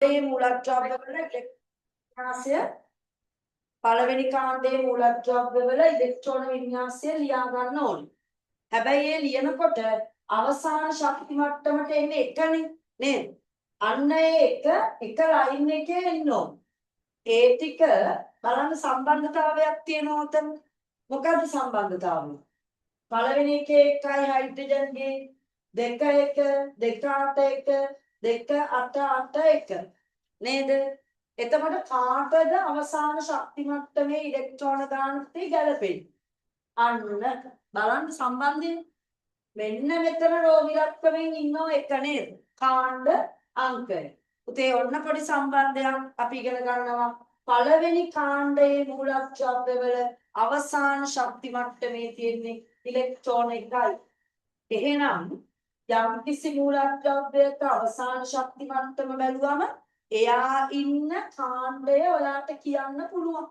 මේ මූලද්‍රව්‍ය වල වින්‍යාසය පළවෙනි කාණ්ඩයේ මූලද්‍රව්‍ය වල ඉලෙක්ට්‍රෝන වින්‍යාසය ලියා ගන්න ඕනේ. හැබැයි ඒ ලියනකොට අවසාන ශක්ති මට්ටමට එන්නේ එකනේ නේද? අන්න එක ලයින් එකේ එන්න ඕනේ. ඒ ටික බලන්න සම්බන්ධතාවයක් තියෙනවා උතන. මොකද්ද සම්බන්ධතාවය? පළවෙනි එකේ එකයි හයිඩ්‍රජන්ගේ 2 1 2 8 1 2 8 8 1 නේද? එතකොට කාටද අවසාන ශක්ති මට්ටමේ ඉලෙක්ට්‍රෝන ගානට ගැලපෙන්නේ? අන්න බලන්න සම්බන්ධය. මෙන්න මෙතන රෝගිලක්කමින් ඉන්නව එක නේද? කාණ්ඩ අංකය. උතේ ඔන්න පොඩි සම්බන්ධයක් අපි ඉගෙන ගන්නවා. පළවෙනි කාණ්ඩයේ මූලද්‍රව්‍ය වල අවසාන ශක්ති මට්ටමේ තියෙන්නේ ඉලෙක්ට්‍රෝන 1යි. එහෙනම් යම්කිසි මූලද්‍රව්‍යයක අවසාන ශක්ති මට්ටම බැලුවම එයා ඉන්න කාණ්ඩය ඔයාට කියන්න පුළුවන්.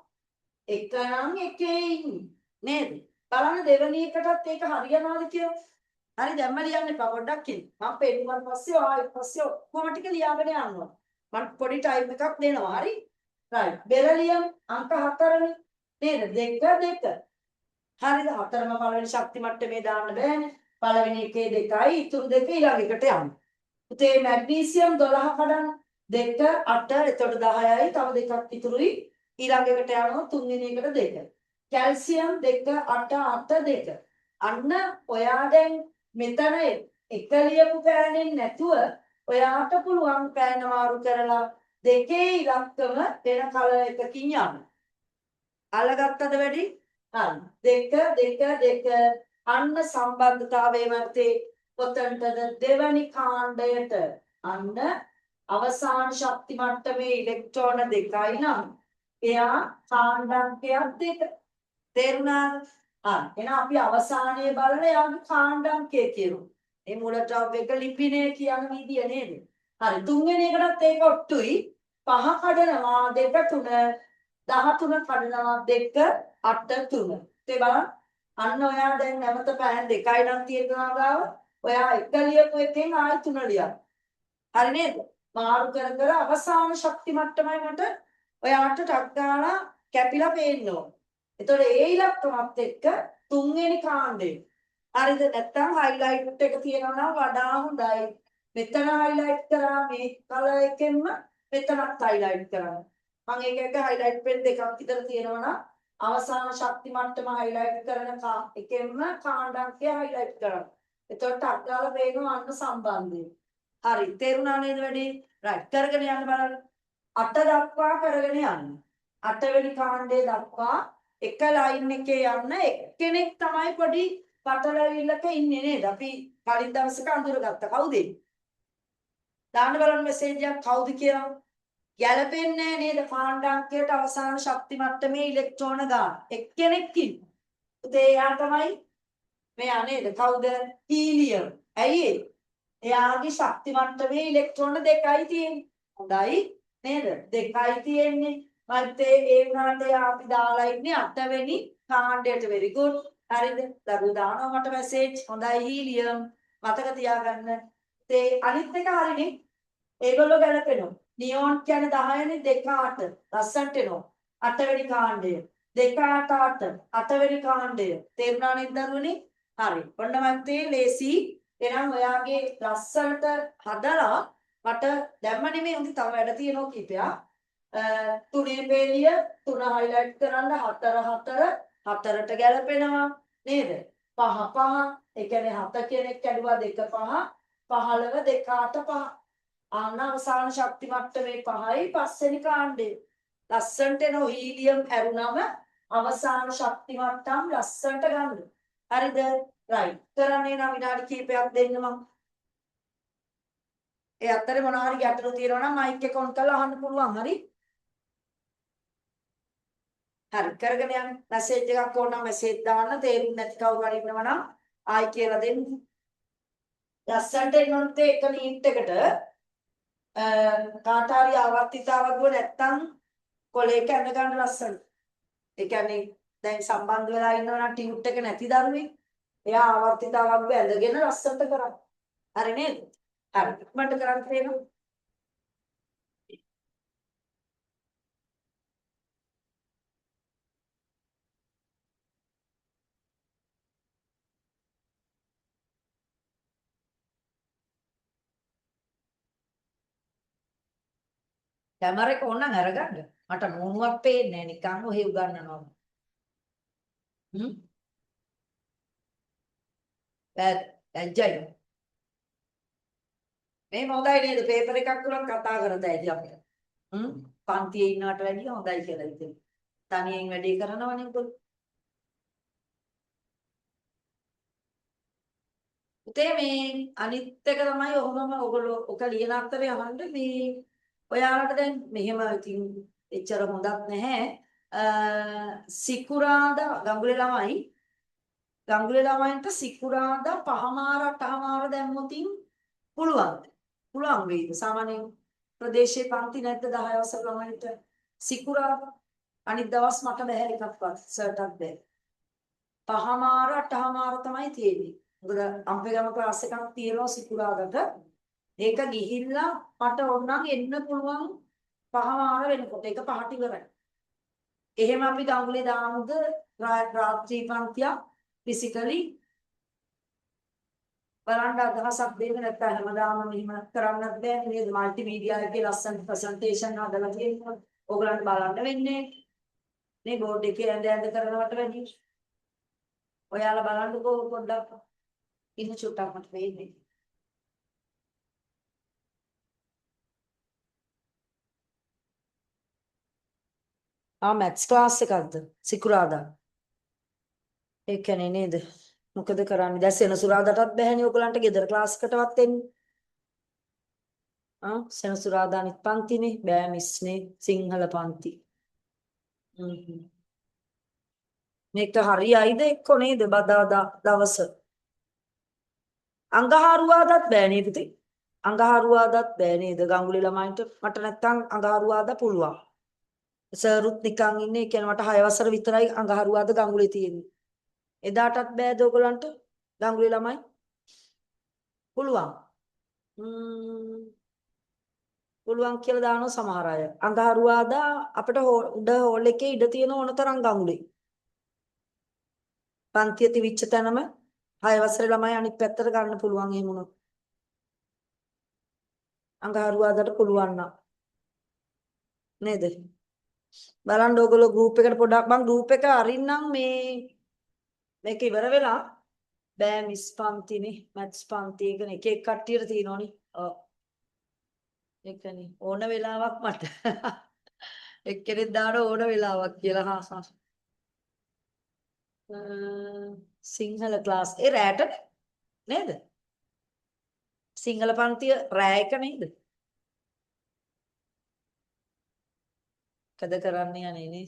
එක නම් එකේ ඉන්නේ නේද? බලන්න දෙවෙනි එකටත් ඒක හරියනවාද කියලා. හරි දැම්ම ලියන්න එපා පොඩ්ඩක් කියන්න. මම පෙන්නුවන් පස්සේ ආයෙත් පස්සේ ඔක්කොම ටික ලියාගෙන යනවා. මම පොඩි ටයිම් එකක් දෙනවා. හරි? රයිට්. බෙරලියම් අංක 4නේ. නේද? 2 2. හරිද? 4ම පළවෙනි ශක්ති මට්ටමේ දාන්න බෑනේ. පළවෙනි එකේ 2යි ඉතුරු දෙක ඊළඟ එකට යන්න. උතේ මැග්නීසියම් 12 කඩන්න 2 8 එතකොට 10යි තව දෙකක් ඉතුරුයි ඊළඟ එකට යනවා තුන්වෙනි එකට 2. කැල්සියම් 2 8 8 2. අන්න ඔයා දැන් මෙතන එක ලියපු පෑනෙන් නැතුව ඔයාට පුළුවන් පෑන මාරු කරලා දෙකේ ඉලක්කම වෙන කලර් එකකින් යන්න. අල්ලගත්තද වැඩි? හරි. 2 2 2 අන්න සම්බන්ධතාවයේ මතේ කොතනටද දෙවනි කාණ්ඩයට අන්න අවසාන ශක්ති මට්ටමේ ඉලෙක්ට්‍රෝන 2යි නම් එයා කාණ්ඩාංකයක් 2. තේරුණාද? එහෙනම් අපි අවසානයේ බලන යාගේ කාණ්ඩාංකය කියමු. මේ මූලද්‍රව්‍ය එක ලිපිනය කියන විදිය නේද? හරි තුන්වෙනි එකටත් ඒක ඔට්ටුයි. 5 කඩනවා 2 3 13 කඩනවා 2 8 3. ඒ බලන්න අන්න ඔයා දැන් නැවත පෑන් 2යි නම් තියෙනවා ගාව. ඔයා එක ලියපු එකෙන් ආයෙ 3 ලියන්න. හරි නේද? මාරු කර කර අවසාන ශක්ති මට්ටමයි මට ඔයාට ටක් ගාලා කැපිලා පේන්න ඕන. එතකොට ඒ ඉලක්කමත් එක්ක තුන්වෙනි කාණ්ඩේ. හරිද? නැත්තම් හයිලයිට් එක තියෙනවා නම් වඩා හොඳයි. මෙතන හයිලයිට් කරා මේ කලර් එකෙන්ම මෙතනත් හයිලයිට් කරන්න. මම එක හයිලයිට් පෙන් දෙකක් විතර තියෙනවා නම් අවසාන ශක්ති මට්ටම හයිලයිට් කරන එකෙන්ම කාණ්ඩාංකය හයිලයිට් කරන්න. එතකොට ටක් ගාලා පේනවා අන්න සම්බන්ධය. හරි තේරුණා නේද වැඩි? රයිට් කරගෙන යන්න බලන්න. 8 දක්වා කරගෙන යන්න. 8 වෙනි කාණ්ඩය දක්වා එක ලයින් එකේ යන්න එක්කෙනෙක් තමයි පොඩි පටලවිල්ලක ඉන්නේ නේද? අපි කලින් දවසක අඳුරගත්තා. කවුද? දාන්න බලන්න මෙසේජ් එකක් කවුද කියලා. ගැලපෙන්නේ නේද කාණ්ඩාංකයට අවසාන ශක්ති මට්ටමේ ඉලෙක්ට්‍රෝන ගාන. එක්කෙනෙක් ඉන්නවා. උදේ එයා තමයි මෙයා නේද? කවුද? හීලියම්. ඇයි ඒ? එයාගේ ශක්ති මට්ටමේ ඉලෙක්ට්‍රෝන 2යි තියෙන්නේ. හොඳයි නේද? 2යි තියෙන්නේ. මත්තේ ඒ වුණාට අපි දාලා ඉන්නේ 8 වෙනි කාණ්ඩයට very good. හරිද? දරුවෝ දානවා මට මැසේජ්. හොඳයි හීලියම්. මතක තියාගන්න. ඒ අනිත් එක හරිනේ. ඒගොල්ලෝ ගැලපෙනවා. නියෝන් කියන්නේ 10නේ 2 8. ලස්සන්ට එනවා. 8 වෙනි කාණ්ඩය. 2 8 8. 8 වෙනි කාණ්ඩය. තේරුණා නේද දරුවනේ? හරි. ඔන්න මත්තේ ලේසි. එහෙනම් ඔයාගේ ලස්සනට හදලා මට දැම්ම නෙමෙයි උන්ට තව වැඩ තියෙනවා කීපයක්. තුනේ පේලිය 3 හයිලයිට් කරන්න 4 4 4ට ගැලපෙනවා නේද? 5 5 ඒ කියන්නේ 7 කෙනෙක් කැඩුවා 2 5 15 2 8 5 ආන අවසාන ශක්ති මට්ටමේ 5යි පස්වෙනි කාණ්ඩේ. ලස්සන්ට එන හීලියම් ඇරුණම අවසාන ශක්ති මට්ටම් ලස්සන්ට ගන්න. හරිද? රයිට්. කරන්නේ නම් විනාඩි කිහිපයක් දෙන්න මම. ඒ අතරේ මොනවා හරි ගැටලු තියෙනවා නම් මයික් එක ඔන් කරලා අහන්න පුළුවන්. හරි? හරි කරගෙන යන්න. මැසේජ් එකක් ඕන නම් මැසේජ් දාන්න. තේරුම් නැති කවුරු හරි ඉන්නවා නම් ආයි කියලා දෙන්න. ලස්සන්ට එනොත් එක නීට් එකට කාට හරි ආවර්තිතාවක් ගෝ නැත්තම් කොලේක ඇඳ ගන්න ලස්සන. ඒ කියන්නේ දැන් සම්බන්ධ වෙලා ඉන්නවා නම් ටියුට් එක නැති දරුවෙක්. එයා ආවර්තිතාවක් ගෝ ඇඳගෙන ලස්සනට කරා. හරි නේද? හරි. මට කරන්න තියෙනවා. කැමරා එක ඕනනම් අරගන්න. මට මූණුවක් පේන්නේ නැහැ නිකන් ඔහෙ උගන්නනවා. ලැජ්ජයි. මේ හොඳයි නේද? පේපර් එකක් තුලක් කතා කරද ඇති අපිට. පන්තියේ ඉන්නවට වැඩිය හොඳයි කියලා හිතෙනවා. තනියෙන් වැඩේ කරනවනේ උගල. උතේ මේ අනිත් එක තමයි ඔහොමම ඔයගොල්ලෝ ඔක ලියන අතරේ අහන්න මේ ඔයාලට දැන් මෙහෙම ඉතින් එච්චර හොඳක් නැහැ. සිකුරාදා ගංගුලේ ළමයින්ට සිකුරාදා 5:00-8:00 දැම්මොතින් පුළුවන් වේද? සාමාන්‍යයෙන් ප්‍රදේශයේ පන්ති නැද්ද 10 වසර ළමයින්ට සිකුරාදා අනිත් දවස් මට බැහැ එකක්වත් සර්ටක් බැහැ. 5:00-8:00 තමයි තියෙන්නේ. මොකද අම්පේගම ක්ලාස් එකක් තියෙනවා සිකුරාදාට. ඒක ගිහිල්ලා මට ඕනනම් එන්න පුළුවන් 5:00 වෙනකොට. ඒක 5ට ඉවරයි. එහෙම අපි ගංගුලේ දාමුද රාත්‍රී පන්තියක් ෆිසිකලි බලන්න අදහසක් දෙන්න නැත්නම් හැමදාම මෙහෙම කරන්නත් බෑ නේද? මල්ටිමීඩියා එකේ ලස්සන ප්‍රසන්ටේෂන් හදලා තියෙනවා. ඕගලන්ට බලන්න වෙන්නේ නේ බෝඩ් එකේ ඇඳ කරනවට වැඩිය. ඔයාලා බලන්නකෝ පොඩ්ඩක්. ඉන්න චුට්ටක් මට වෙන්නේ. මැත්ස් ක්ලාස් එකක්ද සිකුරාදා? ඒ කියන්නේ නේද? මොකද කරන්නේ? දැන් සෙනසුරාදාටත් බැහැනේ ඔයගලන්ට ගෙදර ක්ලාස් එකකටවත් එන්න. සෙනසුරාදා අනිත් පන්තිනේ බෑ මිස්නේ සිංහල පන්ති. මේක හරියයිද එක්ක නේද බදාදා දවස? අඟහරුවාදාත් බෑ නේද පුතේ? අඟහරුවාදාත් බෑ නේද ගංගුලි ළමයින්ට? මට නැත්තම් අඟහරුවාදා පුළුවන්. සරුත් නිකන් ඉන්නේ. ඒ කියන්නේ මට 6 වසර විතරයි අඟහරුවාදා ගංගුලේ තියෙන්නේ. එදාටත් බෑද ඔයගලන්ට ගංගුලි ළමයි? පුළුවන්. පුළුවන් කියලා දානවා සමහර අය. අඟහරුවාදා අපිට උඩ හෝල් එකේ ඉඩ තියෙන ඕනතරම් ගංගුලේ. පන්තිය තිවිච්ච තැනම 6 වසරේ ළමයි අනිත් පැත්තට ගන්න පුළුවන් එහෙම උනොත්. අඟහරුවාදට පුළුවන් නේද? බලන්න ඕගොල්ලෝ ගෲප් එකට පොඩක් මම ගෲප් එක අරින්නම් මේක ඉවර වෙලා බෑ මිස් පන්තිනේ මැත්ස් පන්ති එකනේ එක එක කට්ටියට තියෙනවනේ. ඔව්. ඒකනේ ඕන වෙලාවක් මට එක්කෙනෙක් දාන ඕන වෙලාවක් කියලා සිංහල ක්ලාස් ඒ රැට නේද? සිංහල පන්තිය රෑ එක නේද? කද කරන්න යන්නේ නේ.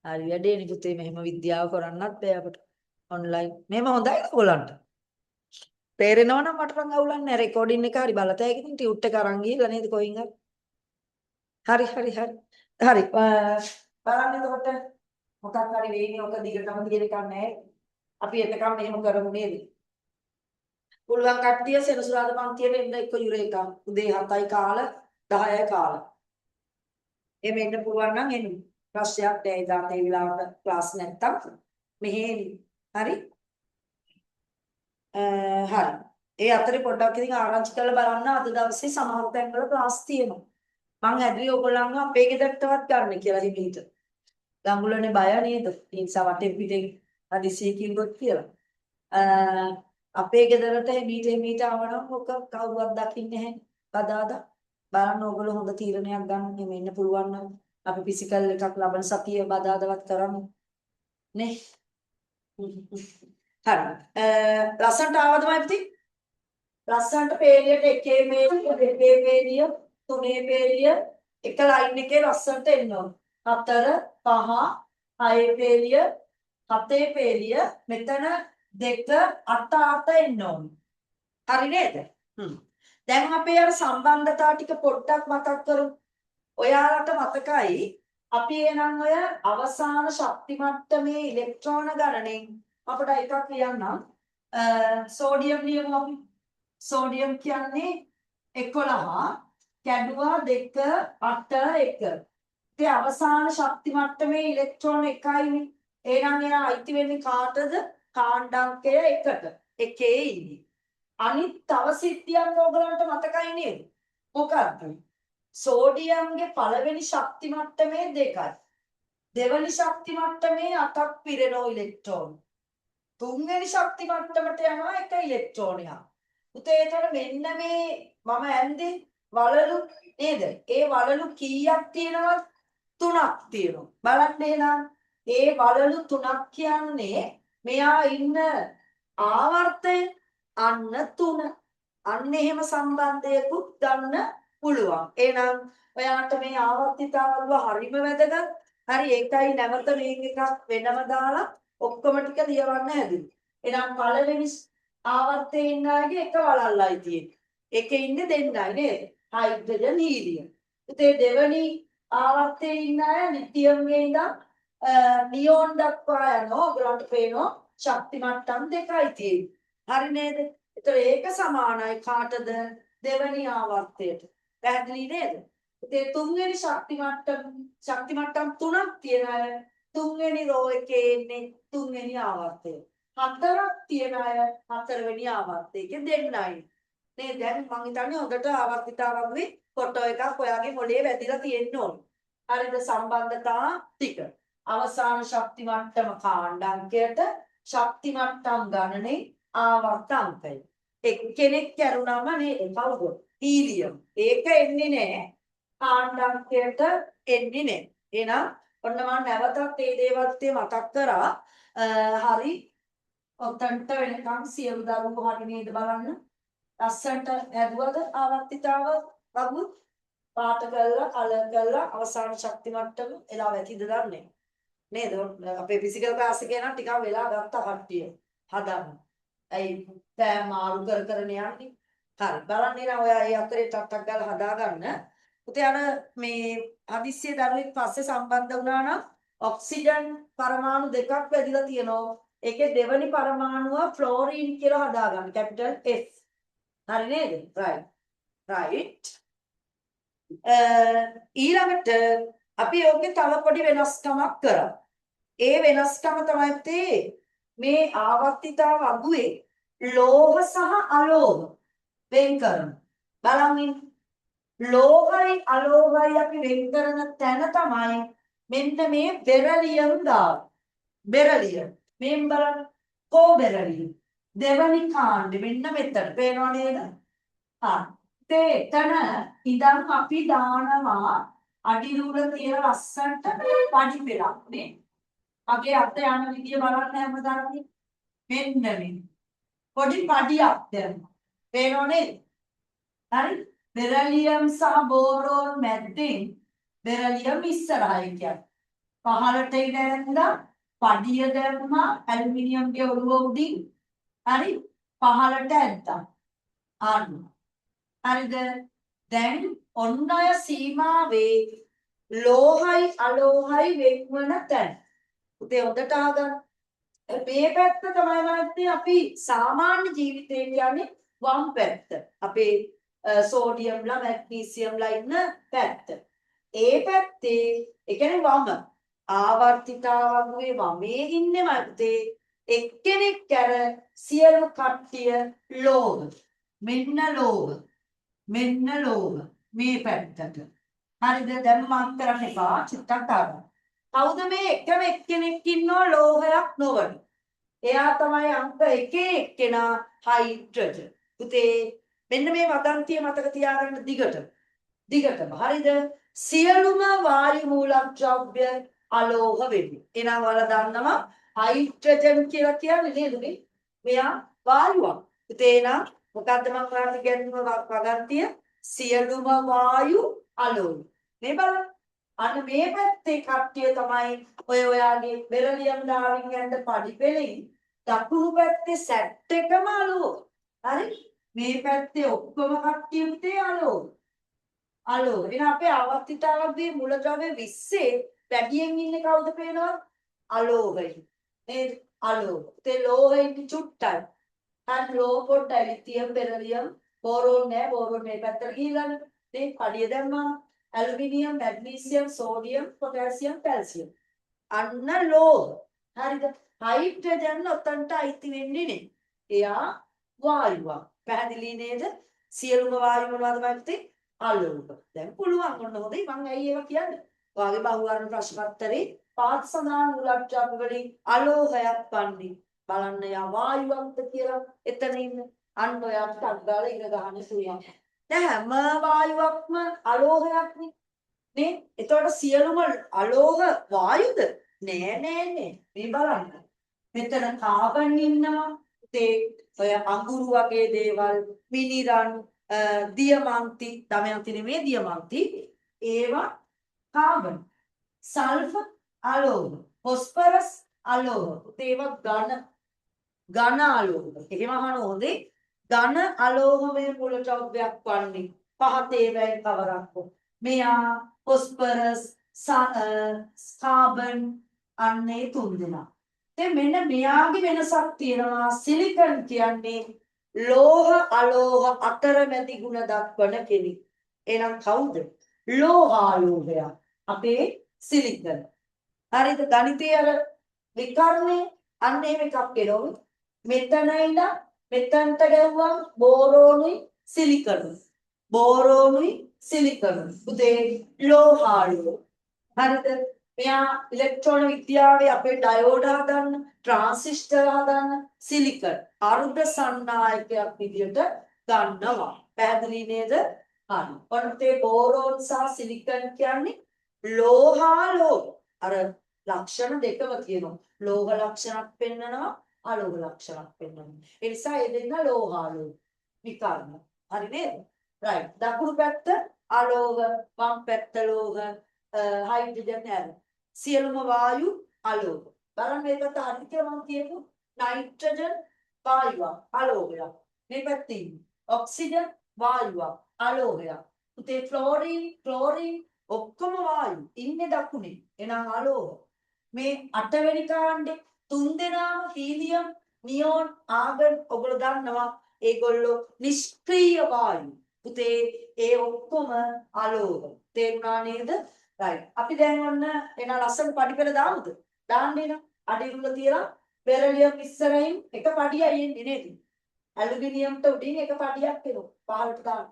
හරි වැඩේ නේ පුතේ මෙහෙම විද්‍යාව කරන්නත් බෑ අපට. ඔන්ලයින්. මෙහෙම හොඳයි ඔයගලන්ට. තේරෙනව නම් මට නම් අවුලක් නැහැ. රෙකෝඩින් එක හරි බලතැයි ඉතින් ටියුට් එක අරන් ගිහලා නේද කොයින් හරි. හරි. බලන්න එතකොට මොකක් හරි වෙන්නේ ඔක දිගටම තියෙන එකක් නැහැ. අපි එතකම් මෙහෙම කරමු නේද? පුළුවන් කට්ටිය සෙනසුරාදා පන්තියට එන්න එක්ක යුරේකා. උදේ 7යි කාලා 10යි කාලා. එහෙම එන්න පුළුවන් නම් එන්න. ප්‍රශ්නයක් නැහැ. ඉතින් ඒ වෙලාවට ක්ලාස් නැත්තම් මෙහෙ හරි. හරි. ඒ අතරේ පොඩ්ඩක් ඉතින් ආරංචි කරලා බලන්න අද දවසේ සමහර තැන්වල ක්ලාස් තියෙනවා. මං හැදුවේ ඔයගොල්ලන්ව අපේ ගෙදරටවත් ගන්න කියලා හිමීට. ගඟුලනේ බය නේද? ඒ නිසා වටේ පිටේ හදිසිය කිව්වොත් කියලා. අපේ ගෙදරට හිමීට ආවනම් ඔක කවුරුවත් දකින්නේ නැහැ. කදාදා බලන්න ඔයගොල්ලෝ හොඳ තීරණයක් ගන්න එහෙම ඉන්න පුළුවන් නම් අපි ෆිසිකල් එකක් ලබන සතිය බදාදවත් කරමු. නේ? හරි. ලස්සන්ට ආවද මයිපති? ලස්සන්ට පේලියට එකේ පේලිය, දෙකේ පේලිය, තුනේ පේලිය එක ලයින් එකේ ලස්සන්ට එන්න ඕන. 4, 5, 6 පේලිය, 7 පේලිය, මෙතන 2, 8 8 එන්න ඕන. හරි නේද? දැන් අපේ අර සම්බන්ධතා ටික පොඩ්ඩක් මතක් කරමු. ඔයාලට මතකයි අපි එනං ඔය අවසාන ශක්ති මට්ටමේ ඉලෙක්ට්‍රෝන ගණනෙන් අපිට එකක් කියන්නම් සෝඩියම් ලියමු අපි. සෝඩියම් කියන්නේ 11 කැඩුවා 2 8 1. ඒ අවසාන ශක්ති මට්ටමේ ඉලෙක්ට්‍රෝන එකයිනේ. එහෙනම් එයා අයිති වෙන්නේ කාටද? කාණ්ඩාංකය 1ට. එකේ ඉන්නේ. අනිත් තව සිද්ධියක් ඕගලන්ට මතකයි නේද? මොකක්ද? සෝඩියම්ගේ පළවෙනි ශක්ති මට්ටමේ 2යි. දෙවනි ශක්ති මට්ටමේ 8ක් පිරෙනෝ ඉලෙක්ට්‍රෝන. තුන්වෙනි ශක්ති මට්ටමට යනවා 1 ඉලෙක්ට්‍රෝනයක්. පුතේ ඒතර මෙන්න මේ මම ඇන්දේ වලලු නේද? ඒ වලලු කීයක් තියෙනවද? 3ක් තියෙනවා. බලන්න එහෙනම් ඒ වලලු 3ක් කියන්නේ මෙයා ඉන්න ආවර්තය අන්න 3. අන්න එහෙම සම්බන්ධයකුත් ගන්න පුළුවන්. එහෙනම් ඔයාලට මේ ආවර්තිතාවල හරිම වැදගත්. හරි ඒකයි නැවත මේක එකක් වෙනම දාලා ඔක්කොම ටික ලියවන්න හැදුවේ. එහෙනම් පළවෙනි ආවර්තයේ ඉන්න අයගේ එක වලල්ලයි තියෙන්නේ. එකේ ඉන්නේ දෙන්නයි නේද? Hydrogen helium. ඉතින් දෙවෙනි ආවර්තයේ ඉන්න අය ලිතියම්ගේ ඉඳන් නියෝන් දක්වා යනවා. ඔයගලන්ට පේනවා ශක්ති මට්ටම් දෙකයි තියෙන්නේ. හරි නේද? ඒතර ඒක සමානයි කාටද? දෙවෙනි ආවර්තයට. පැහැදිලි නේද? ඉතින් තුන්වෙනි ශක්ති මට්ටම් තුනක් තියෙන අය තුන්වෙනි රෝ එකේ ඉන්නේ තුන්වෙනි ආවර්තය. හතරක් තියෙන අය හතරවෙනි ආවර්තයේ දෙන්නයි. නේ දැන් මං හිතන්නේ හොඳට ආවර්තිතාවගේ ෆොටෝ එකක් ඔයාගේ මොලේ වැදිලා තියෙන්න ඕන. හරිද සම්බන්ධතා ටික. අවසාන ශක්ති මට්ටම කාණ්ඩාංකයට ශක්ති මට්ටම් ගණනේ ආවර්ත අංකය. එක්කෙනෙක් කරුණාම නේද කවුද? හීලියම්. ඒක එන්නේ නැහැ. කාණ්ඩාංකයට එන්නේ නැහැ. එහෙනම් ඔන්න මම නැවතත් මේ දේවල්ත් මතක් කරා. හරි ඔතනට වෙනකම් සියලු දරුවෝ හරි නේද බලන්න. ලස්සන්ට හැදුවද ආවර්තිතාව වගු පාට කරලා කලර් කරලා අවසාන ශක්ති මට්ටම එලා වැතිද දන්නේ නේද? අපේ ෆිසිකල් ක්ලාස් එකේ නම් ටිකක් වෙලා ගත්ත කට්ටිය හදන්න. ඇයි දැන් මාරු කර යන්නේ? හරි බලන්න නේද ඔයා ඒ අතරේ ටක් ගාලා හදාගන්න. පුතේ අර මේ හදිස්සිය දරුවෙක් පස්සේ සම්බන්ධ වුණා නම් ඔක්සිජන් පරමාණු දෙකක් වැදිලා තියෙනවා. ඒකේ දෙවෙනි පරමාණුව ෆ්ලෝරින් කියලා හදාගන්න. Capital F. හරි නේද? right. ඊළඟට අපි ඔගේ තව පොඩි වෙනස්කමක් කරා. ඒ වෙනස්කම තමයි මේ ආවර්තිතාව අගුවේ ලෝහ සහ අලෝහ වෙන් කරන. බලන්න ලෝහයි අලෝහයි අපි වෙන් කරන තැන තමයි මෙන්න මේ බෙරලියම් දාන. බෙරලියම්. මෙන් බලන්න කෝබෙරලියම්. දෙවනි කාණ්ඩෙ මෙන්න මෙතන පේනව නේද? එතන ඉඳන් අපි දානවා අඩි දුර තියෙන ලස්සන්ට පඩි පෙරක් නේ. අගේ අත යන විදිය බලන්න හැමදාම මෙන්න මේ පොඩි පඩියක් දැම්මා. පේනව නේද? හරි. බෙරලියම් සහ බෝරෝන් මැද්දෙන් බෙරලියම් ඉස්සරහයි කියන්නේ. පහළට ඉඳලා පඩිය දැම්මා ඇලුමිනියම්ගේ ඔළුව උඩින්. හරි. පහළට ඇද්දා. අන්න. හරිද? දැන් ඔන්න ඔය සීමාවේ ලෝහයි අලෝහයි වෙන්වන තැන. උතේ හොඳට අහගන්න. මේ පැත්ත තමයි මහත්තයා අපි සාමාන්‍ය ජීවිතේ කියන්නේ වම් පැත්ත. අපේ සෝඩියම්ලා මැග්නීසියම්ලා ඉන්න පැත්ත. ඒ පැත්තේ ඒ කියන්නේ වම ආවර්තිතාවගේ වමේ ඉන්නේ මැත්තේ එක්කෙනෙක් කර සියලු කට්ටිය ලෝහ. මෙන්න ලෝහ. මෙන්න ලෝහ. මේ පැත්තට. හරිද? දැන් මම කරන්න එපා චුට්ටක් තාම. කවුද මේ එකම එක්කෙනෙක් ඉන්නෝ ලෝහයක් නොවන. එයා තමයි අංක 1 එක්කෙනා හයිඩ්‍රජන්. පුතේ මෙන්න මේ වදන්තිය මතක තියාගන්න දිගට. දිගටම. හරිද? සියලුම වායු මූලද්‍රව්‍ය අලෝහ වෙන්නේ. එනවා වල දන්නවා හයිඩ්‍රජන් කියලා කියන්නේ නේද මේ? මෙයා වායුවක්. පුතේ එනවා මොකද්ද මම ඔයාලට කියන්නුව වදන්තිය? සියලුම වායු අලෝහ. මේ බලන්න. අන්න මේ පැත්තේ කට්ටිය තමයි ඔය ඔයාගේ බෙරලියම් ඩාවින් යන්න පඩි පෙළෙන් දකුණු පැත්තේ සැට් එකම අලෝහ. හරි? මේ පැත්තේ ඔක්කොම කට්ටිය පුතේ අලෝහ. අලෝහ. එහෙනම් අපේ ආවර්තිතාවගේ මූලද්‍රව්‍ය 20 වැඩියෙන් ඉන්නේ කවුද පේනවද? අලෝහයි. නේද? අලෝහ. ඒ ලෝහෙන් චුට්ටයි. හරි ලෝහ පොඩ්ඩයි ලිතියම් බෙරලියම් බෝරෝන් නෑ බෝරෝන් මේ පැත්තට ගිහිල්ලානේ. මේ පඩිය දැම්මම aluminium magnesium sodium potassium calcium අන්න ලෝහ. හරිද? හයිඩ්‍රජන් ඔතනට අයිති වෙන්නේ නේ. එයා වායුවක්. පැහැදිලි නේද? සියලුම වායු මොනවද මැත්තේ? අලෝහ. දැන් පුළුවන් ඔන්න හොඳයි මම ඇයි ඒවා කියන්නේ. ඔයාගේ බහුවර්ණ ප්‍රශ්න පත්‍රේ පාත් සඳහන් මුලක්ෂර වලින් අලෝහයක් වන්නේ. බලන්න යා වායුවක්ද කියලා එතන ඉන්න. අන්න ඔයාට ටග්ගාලා ඉර ගන්න සුවයක්. දැන් හැම වායුවක්ම අලෝහයක්නේ. නේ? එතකොට සියලුම අලෝහ වායුද? නෑ. මේ බලන්න. මෙතන කාබන් ඉන්නවා. ඔය අඟුරු වගේ දේවල්, මිනිරන්, දියමන්ති, දමයන්ති නෙමෙයි දියමන්ති. ඒවා කාබන්. සල්ෆර් අලෝහ. ෆොස්ෆරස් අලෝහ. ඒවා ඝන අලෝහ. එහෙම අහන හොඳේ ඝන අලෝහමය මූල ද්‍රව්‍යයක් වන්නේ පහත ඒවායින් කවරක්ද? මෙයා ෆොස්ෆරස්, කාබන් අන්නේ තුන් දෙනා. දැන් මෙන්න මෙයාගේ වෙනසක් තියෙනවා. සිලිකන් කියන්නේ ලෝහ අලෝහ අතරමැදි ගුණ දක්වන කෙනෙක්. එහෙනම් කවුද? ලෝහාලෝහය. අපේ සිලිකන්. හරිද? ගණිතයේ අර විකර්ණය අන්න එහෙම එකක් එනවා. මෙතන ඉඳන් මෙතනට ගැව්වම බෝරෝනුයි සිලිකනුයි. බෝරෝනුයි සිලිකනුයි. උදේ ලෝහාලෝහ. හරිද? මෙයා ඉලෙක්ට්‍රෝන විද්‍යාවේ අපේ ඩයෝඩ් හදන්න, ට්‍රාන්සිස්ටර් හදන්න සිලිකන් අර්ධ සන්නායකයක් විදියට ගන්නවා. පැහැදිලි නේද? හරි. ඔන්නතේ බෝරෝන් සහ සිලිකන් කියන්නේ ලෝහාලෝහ. අර ලක්ෂණ දෙකම තියෙනවා. ලෝහ ලක්ෂණක් පෙන්නනවා, අලෝහ ලක්ෂණක් පෙන්නනවා. ඒ නිසා ඒ දෙන්න ලෝහාලෝහ විකර්ණ. හරි නේද? රයිට්. දකුණු පැත්ත අලෝහ, වම් පැත්ත ලෝහ, හයිඩ්‍රජන් ඇර. සියලුම වායු අලෝහ. බලන්න මේකට හරි කියලා මම කියපු නයිට්‍රජන් වායුවක් අලෝහයක්. මේ පැත්තේ ඔක්සිජන් වායුවක් අලෝහයක්. උතේ ක්ලෝරින් ඔක්කොම වායු ඉන්නේ දකුණේ. එහෙනම් අලෝහ. මේ 8 වෙනි කාණ්ඩේ 3 දෙනාම හීලියම්, නියෝන්, ආගන් ඔයගොල්ලෝ දන්නවා. ඒගොල්ලෝ නිෂ්ක්‍රීය වායු. උතේ ඒ ඔක්කොම අලෝහ. තේරුණා නේද? right. අපි දැන් ඔන්න එන ලස්සන පඩිපෙළ දාමුද? දාන්න එන. අඩිරුල තියලා බෙරිලියම් ඉස්සරහින් එක පඩියයි එන්නේ නේද? ඇලුමිනියම්ට උඩින් එක පඩියක් එනවා. පහළට දාන්න.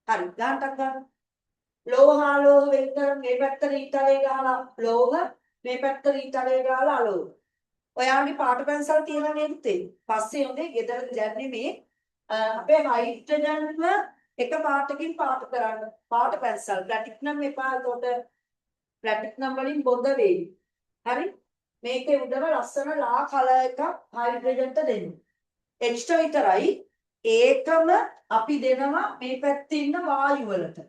හරි. ගාන්ටක් ගන්න. ලෝහාලෝහ වෙන් කරන් මේ පැත්තට ඊටලේ ගහලා ලෝහ, මේ පැත්තට ඊටලේ ගහලා අලෝහ. ඔයාගේ පාට පැන්සල් තියලා නේද තියෙන්නේ? පස්සේ හොඳේ ගෙදර දැන්නේ මේ අපේ හයිඩ්‍රජන්ව එක පාටකින් පාට කරන්න. පාට පැන්සල් ප්ලැටිනම් එපා. එතකොට ප්ලැටිනම් වලින් බොඳ වෙයි. හරි? මේකේ උඩම ලස්සන ලා කලර් එකක් හයිඩ්‍රජන්ට දෙන්න. එක්ස්ට්‍රා විතරයි. ඒකම අපි දෙනවා මේ පැත්තේ ඉන්න වායු වලට.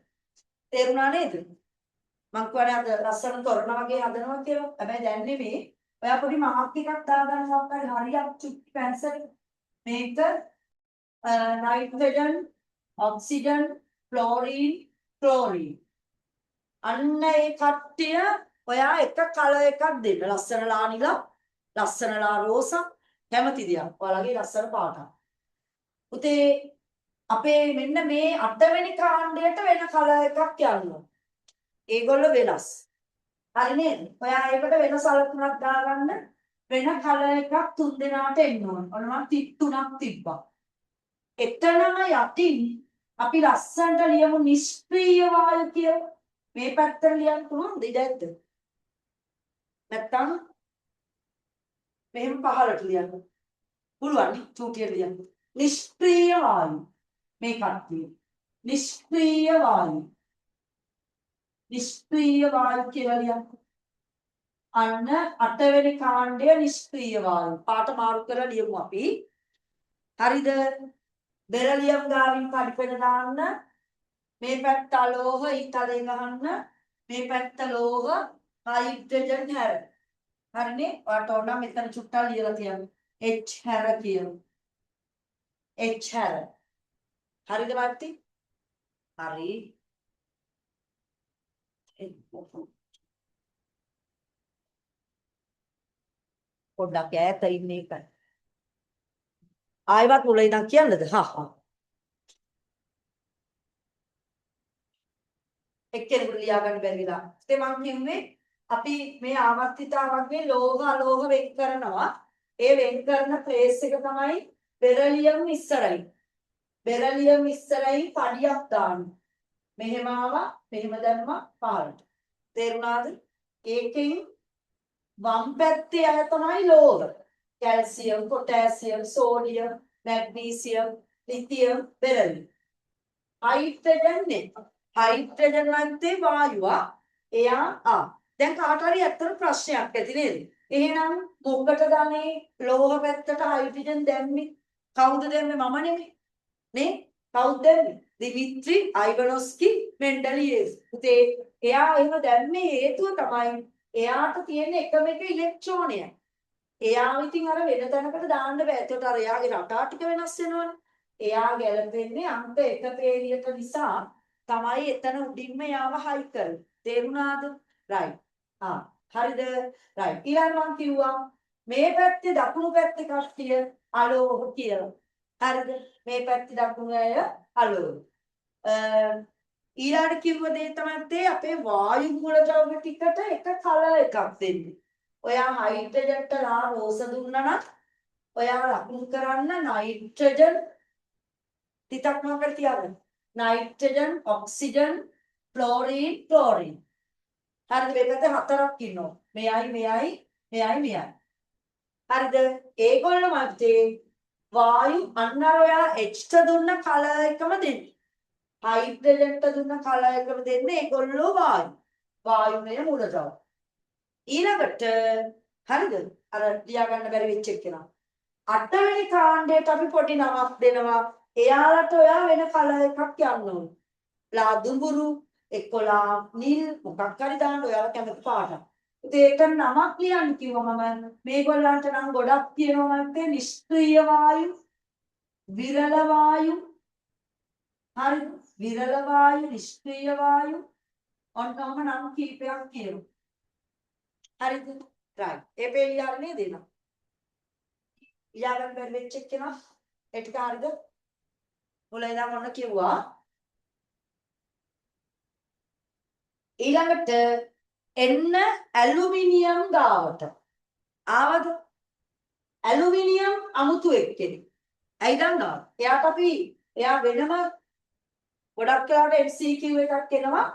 තේරුණා නේද? මං කියන්නේ අද ලස්සන තොරණ වගේ හදනවා කියලා. හැබැයි දැන් නෙමෙයි. ඔයා පොඩි මාක් එකක් දාගන්නවා අපේ හරියක් චුට්ටි පැන්සල්. මේක නයිට්‍රජන්, ඔක්සිජන්, ක්ලෝරින්. අන්න ඒ කට්ටිය ඔයා එක කලර් එකක් දෙන්න. ලස්සන ලා නිලා, ලස්සන ලා රෝසා කැමති දියක්. ඔයාලගේ ලස්සන පාටක්. උතේ අපේ මෙන්න මේ 8 වෙනි කාණ්ඩයට වෙන කලර් එකක් යනවා. ඒගොල්ලෝ වෙනස්. හරි නේද? ඔයා ඒකට වෙන සලකුණක් දාගන්න. වෙන කලර් එකක් 3 දෙනාට එන්න ඕන. ඔන්න මම ටික් 3ක් තිබ්බා. එතනම යටින් අපි ලස්සනට ලියමු නිෂ්ක්‍රීය වායු කියලා. මේ පැත්තට ලියන්න පුළුවන්ද ඉඩක්ද? නැත්තම් මෙහෙම පහළට ලියන්න. පුළුවන් චූටියට ලියන්න. නිෂ්ක්‍රීය වායු. මේ කට්ටිය. නිෂ්ක්‍රීය වායු. නිෂ්ක්‍රීය වායු කියලා ලියන්න. අන්න 8 වෙනි කාණ්ඩය නිෂ්ක්‍රීය වායු. පාට මාරු කරලා ලියමු අපි. හරිද? බෙරිලියම් ගාවින් පඩිපෙළ දාන්න. මේ පැත්ත අලෝහ ඊතලේ ගහන්න. මේ පැත්ත ලෝහ හයිඩ්‍රජන් හැර. හරිනේ? ඔයාට ඕන නම් මෙතන චුට්ටක් ලියලා තියන්න. H හැර කියමු. H හැර. හරිද මත්ති? හරි. පොඩ්ඩක් ඈත ඉන්න එකයි. ආයෙවත් මුල ඉඳන් කියන්නද? හා. එක්කෙනෙකුට ලියා ගන්න බැරි විලා. ඉතින් මම කිව්වේ අපි මේ ආවර්තිතාවක් මේ ලෝහ අලෝහ වෙන් කරනවා. ඒ වෙන් කරන ෆේස් එක තමයි බෙරිලියම් ඉස්සරහින්. බෙරිලියම් ඉස්සරහින් පඩියක් දාන්න. මෙහෙම ආවා මෙහෙම දැම්මා පහළට. තේරුණාද? ඒකෙන් වම් පැත්තේ අය තමයි ලෝහ. Calcium, potassium, sodium, magnesium, lithium, beryllium. Hydrogen නේ. හයිඩ්‍රජන් නැත්තේ වායුවා. එයා දැන් කාට හරි ඇත්තට ප්‍රශ්නයක් ඇති නේද? එහෙනම් මොකටද අනේ ලෝහ පැත්තට හයිඩ්‍රජන් දැම්මේ? කවුද දැම්මේ? මම නෙමෙයි. නේ? කවුද දැම්මේ? දිමිත්‍රි අයිවනොස්කි මෙන්ඩලියේව්. පුතේ එයා එහෙම දැම්මේ හේතුව තමයි එයාට තියෙන එකම එක ඉලෙක්ට්‍රෝනය. එයා ඉතින් අර වෙන තැනකට දාන්න බෑ. ඒකට අර එයාගේ රටා ටික වෙනස් වෙනවනේ. එයා ගැලපෙන්නේ අංක 1 පේලියට නිසා තමයි එතන උඩින්ම යාව හයි කරන්නේ. තේරුණාද? රයිට්. හරිද? රයිට්. ඊළඟ මම කිව්වා මේ පැත්තේ දකුණු පැත්තේ කට්ටිය අලෝහ කියලා. හරිද? මේ පැත්තේ දකුණු අය අලෝහ. ඊළඟට කිව්ව දේ තමයි අපේ වායු මූලද්‍රව්‍ය ටිකට එක කලර් එකක් දෙන්නේ. ඔයා හයිඩ්‍රජන්ට ලා රෝස දුන්නා නම් ඔයා ලකුණු කරන්න නයිට්‍රජන් ටිකක් මොකක්ද තියන්න. Nitrogen, oxygen, chlorine, chlorine. හරිද? මේකට හතරක් ඉන්නවා. මෙයයි. හරිද? ඒගොල්ලෝ මැත්තේ වායු අන්න අර ඔයා H ට දුන්න කලර් එකම දෙන්නේ. හයිඩ්‍රජන්ට දුන්න කලර් එකම දෙන්නේ ඒගොල්ලෝ වායු. වායුමය මූලද්‍රව්‍ය. ඊළඟට හරිද? අර ලියා ගන්න බැරි වෙච්ච එක නා. 8 වෙනි කාණ්ඩයට අපි පොඩි නමක් දෙනවා. එයාලට ඔයා වෙන කලර් එකක් යන්න ඕනේ. ලා දුඹුරු, එක්කලා නිල් මොකක් හරි දාන්න ඔයාලා කැමති පාටක්. ඉතින් ඒක නමක් ලියන්න කිව්වම මේගොල්ලන්ට නම් ගොඩක් තියෙනවා නැත්නම් නිෂ්ක්‍රීය වායු, විරල වායු, හරිද? විරල වායු, නිෂ්ක්‍රීය වායු ඔන්නෝම නම් කීපයක් කියනවා. හරිද? right. ඒ පෙළියන්නේ දෙනවා. ඊළඟට බැරි වෙච්ච එක නා ඒ ටික හරිද? මුලින් ඉඳන් ඔන්න කිව්වා. ඊළඟට එන්න ඇලුමිනියම් ගාවට. ආවද? ඇලුමිනියම් අමුතු එක්කෙනෙක්. ඇයි දන්නවද? එයා වෙනම ගොඩක් වෙලාවට MCQ එකක් එනවා.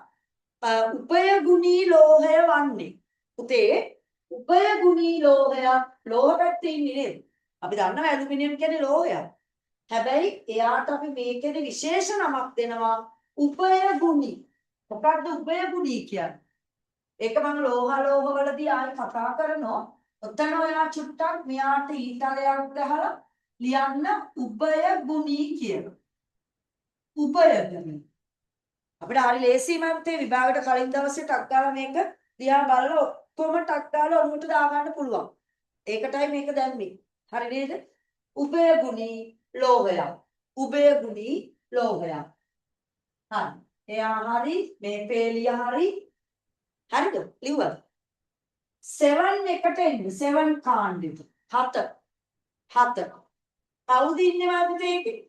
උපයගුණී ලෝහය වන්නේ. පුතේ උපයගුණී ලෝහය ලෝහ පැත්තේ ඉන්නේ නේද? අපි දන්නවා ඇලුමිනියම් කියන්නේ ලෝහයක්. හැබැයි එයාට අපි මේකේ විශේෂ නමක් දෙනවා උපයගුණී. මොකක්ද උපයගුණී කියන්නේ? ඒක මම ලෝහ වලදී ආයෙ කතා කරනවා. ඔතන ඔයා චුට්ටක් මෙයාට ඊතලයක් ගහලා ලියන්න උපයගුණී කියලා. උපයගුණී. අපිට හරි ලේසියි මන්තේ විභාගයට කලින් දවසේ ටක් ගාලා මේක දිහා බලලා ඔක්කොම ටක් ගාලා ඔලුවට දා ගන්න පුළුවන්. ඒකටයි මේක දැම්මේ. හරි නේද? උභයගුණී ලෝහය. උභයගුණී ලෝහය. හරි. එයා හරි මේ පේලිය හරි. හරිද? ලිව්වද? 7 එකට එන්න 7 කාණ්ඩෙට. 7. කවුද ඉන්නේ වාදිත ඒකේ?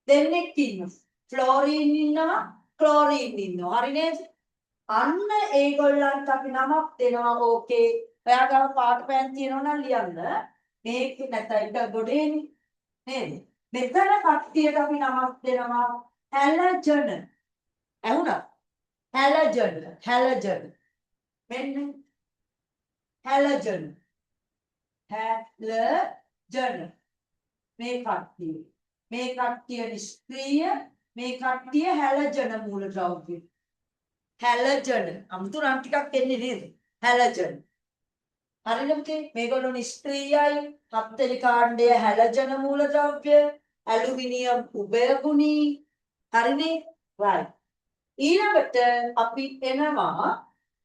දෙන්නෙක් ඉන්නවා. ෆ්ලෝරින් ඉන්නවා, ක්ලෝරින් ඉන්නවා. හරි නේද? අන්න ඒගොල්ලන්ට අපි නමක් දෙනවා. ඕකේ. ඔයාගාව පාට පෑන් තියෙනවා නම් ලියන්න. මේක නැත්නම් එක ගොඩේනේ. නේද? මෙතන කට්ටියට අපි නමක් දෙනවා හැලජන. ඇහුණා? හැලජන. මෙන්න හැලජන. මේ කට්ටිය නිෂ්ක්‍රීය, මේ කට්ටිය හැලජන මූලද්‍රව්‍ය. හැලජන අමුතු නම් ටිකක් එන්නේ නේද? හැලජන. හරිද පුතේ? මේගොල්ලෝ නිෂ්ක්‍රීයයි. 7 වෙනි කාණ්ඩය හැලජන මූලද්‍රව්‍ය, ඇලුමිනියම් උභයගුණී. හරිනේ? right. ඊළඟට අපි එනවා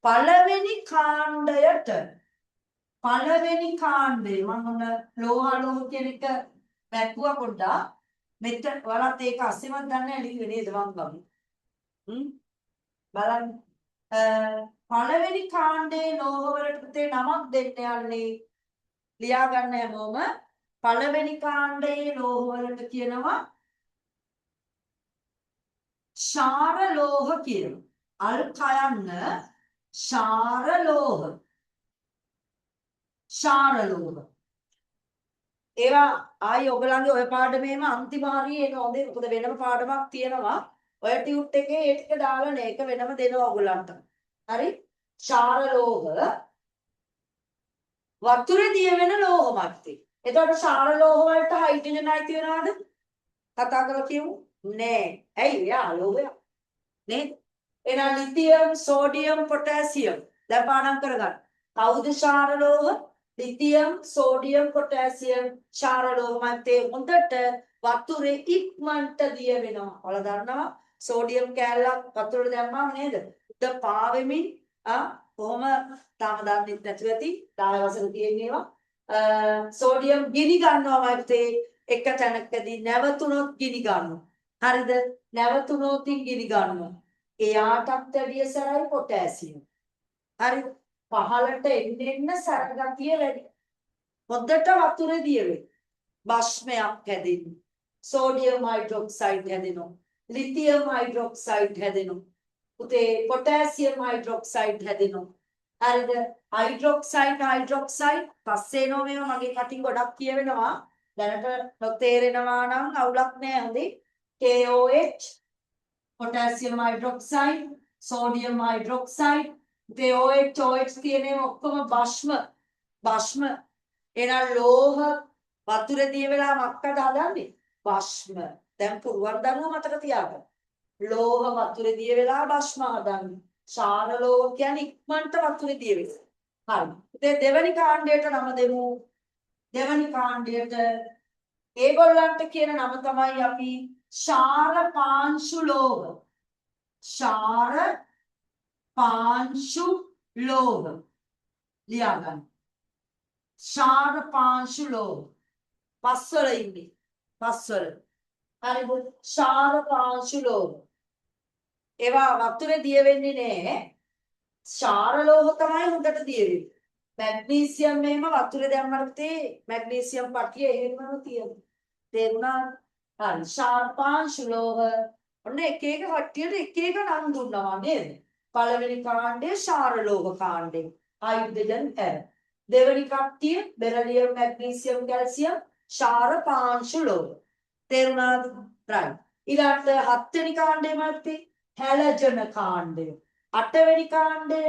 පළවෙනි කාණ්ඩයට. පළවෙනි කාණ්ඩය මම ඔන්න ලෝහ කියන එක වැක්කුවා පොඩ්ඩක්. මෙතන ඔයාලත් ඒක අස්සෙමත් දන්නේ නැහැ නේද මං ගමු. බලන්න. පළවෙනි කාණ්ඩේ ලෝහ වලට පුතේ නමක් දෙන්න යන්නේ. ලියා ගන්න හැමෝම පළවෙනි කාණ්ඩේ ලෝහ වලට කියනවා ශාර ලෝහ කියනවා. අල් කයන්න ශාර ලෝහ. ඒවා ආයි ඔයගලගේ ඔය පාඩමේම අන්තිම හරියේ එන හොඳේ මොකද වෙනම පාඩමක් තියෙනවා ඔය ටියුට් එකේ ඒ ටික දාලා නේ ඒක වෙනම දෙනවා ඔයගලන්ට. හරි? ක්ෂාර ලෝහ වතුරේ දිය වෙන ලෝහ මට්ටේ. එතකොට ක්ෂාර ලෝහ වලට හයිඩ්‍රජන් අයිති වෙනවද? කතා කරලා කියමු. නෑ. ඇයි? එයා අලෝහයක්. නේද? එහෙනම් ලිතියම්, සෝඩියම්, පොටෑසියම් දැන් පාඩම් කරගන්න. කවුද ක්ෂාර ලෝහ? ලිතියම්, සෝඩියම්, පොටෑසියම් ක්ෂාර ලෝහ මැත්තේ හොඳට වතුරේ ඉක්මනට දිය වෙනවා. ඔයාලා දන්නවා සෝඩියම් කෑල්ලක් වතුරට දැම්මම නේද? උඩ පාවෙමින් කොහොම තාම දන්නේ නැතුව ඇති. 10 වසර තියෙන ඒවා. සෝඩියම් ගිනි ගන්නවා මැත්තේ එක තැනකදී නැවතුනොත් ගිනි ගන්නවා. හරිද? නැවතුනොත් ගිනි ගන්නවා. එයාටත් වැඩිය සරයි පොටෑසියම්. හරි පහළට එන්න සරගතිය වැඩි. හොද්දට වතුරේ දිය වේ. භස්මයක් හැදෙනවා. සෝඩියම් හයිඩ්‍රොක්සයිඩ් හැදෙනවා. ලිතියම් හයිඩ්‍රොක්සයිඩ් හැදෙනවා. උතේ පොටෑසියම් හයිඩ්‍රොක්සයිඩ් හැදෙනවා. හරිද? හයිඩ්‍රොක්සයිඩ් පස්සේ එනවා මේවා මගේ කටින් ගොඩක් කියවෙනවා. දැනට නොතේරෙනවා නම් අවුලක් නෑ හොඳේ. KOH potassium hydroxide, sodium hydroxide, the OH තියෙන ඔක්කොම භස්ම එහෙනම් ලෝහ වතුරේ දිය වෙලා මක්කද හදන්නේ භස්ම. දැන් පුරුවන් දරුවෝ මතක තියාගන්න. ලෝහ වතුරේ දිය වෙලා භස්ම හදන්නේ. ක්ෂාර ලෝහ කියන්නේ ඉක්මනට වතුරේ දිය වෙලා. හරි. ඉතින් දෙවැනි කාණ්ඩයට නම දෙමු. දෙවැනි කාණ්ඩයට ඒගොල්ලන්ට කියන නම තමයි අපි ක්ෂාර පාංශු ලෝහ. ක්ෂාර පාංශු ලෝහ ලියා ගන්න. ක්ෂාර පාංශු ලෝහ පස්වල ඉන්නේ. පස්වල. හරිද? ක්ෂාර පාංශු ලෝහ. ඒවා වතුරේ දිය වෙන්නේ නැහැ. ක්ෂාර ලෝහ තමයි හොඳට දිය වෙන්නේ. මැග්නීසියම් එහෙම වතුරේ දැම්මම තේ මැග්නීසියම් පටිය එහෙමම තියෙනවා. තේරුණා? හරි. ක්ෂාර පාංශු ලෝහ ඔන්න එක එක කට්ටියට එක එක නම් දුන්නවා නේද? පළවෙනි කාණ්ඩය ක්ෂාර ලෝහ කාණ්ඩය. හයිඩ්‍රජන් ඇර. දෙවෙනි කට්ටිය බෙරිලියම්, මැග්නීසියම්, කැල්සියම් ක්ෂාර පාංශු ලෝහ. තේරුණාද? right. ඊළඟට හත්වෙනි කාණ්ඩය මොකක්ද? හැලජන කාණ්ඩය. අටවෙනි කාණ්ඩය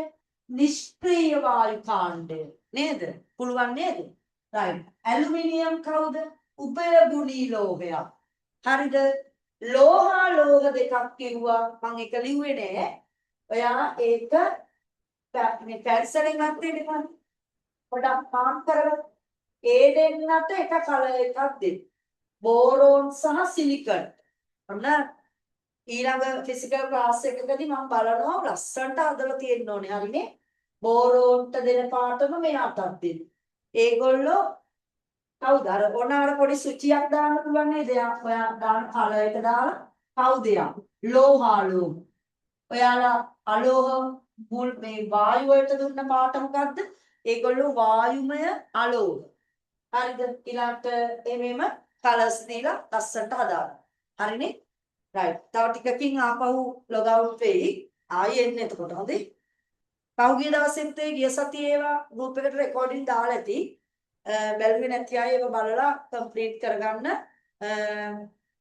නිෂ්ක්‍රීය වායු කාණ්ඩය. නේද? පුළුවන් නේද? right. ඇලුමිනියම් කවුද? උභයගුණී ලෝහයක්. හරිද? ලෝහා ලෝහ දෙකක් කිව්වා මම එක ලිව්වේ නෑ. ඔයා ඒක මේ කැන්සලෙන් අත්දෙන්න ගන්න. පොඩක් පාන් කරගන්න. ඒ දෙන්නට එක කලර් එකක් දෙන්න. බෝරෝන් සහ සිලිකන්. ඔන්න ඊළඟ ෆිසිකල් ක්ලාස් එකකදී මම බලනවා ලස්සනට හදලා තියෙන්න ඕනේ. හරිනේ? බෝරෝන්ට දෙන පාටම මෙයාටත් දෙන්න. ඒගොල්ලෝ කවුද අර ඔනාර පොඩි සුචියක් දාන්න පුළුවන් නේද? ඔයා දාන කලර් එක දාලා කවුද යා? ලෝහාලෝහ. ඔයාලා අලෝහ මුල් මේ වායු වලට දුන්න පාට මොකද්ද? ඒගොල්ලෝ වායුමය අලෝහ. හරිද? ඊළඟට එමෙම කලර්ස් දීලා ලස්සනට හදාගන්න. හරිනේ? right. තව ටිකකින් ආපහු ලොග් අවුට් වෙයි. ආයෙ එන්න එතකොට හොඳේ. පහුගිය දවසෙත් ගිය සතියේ ඒවා ගෲප් එකට රෙකෝඩින් දාලා ඇති. බැලුවේ නැති අය ඒව බලලා කම්ප්ලීට් කරගන්න.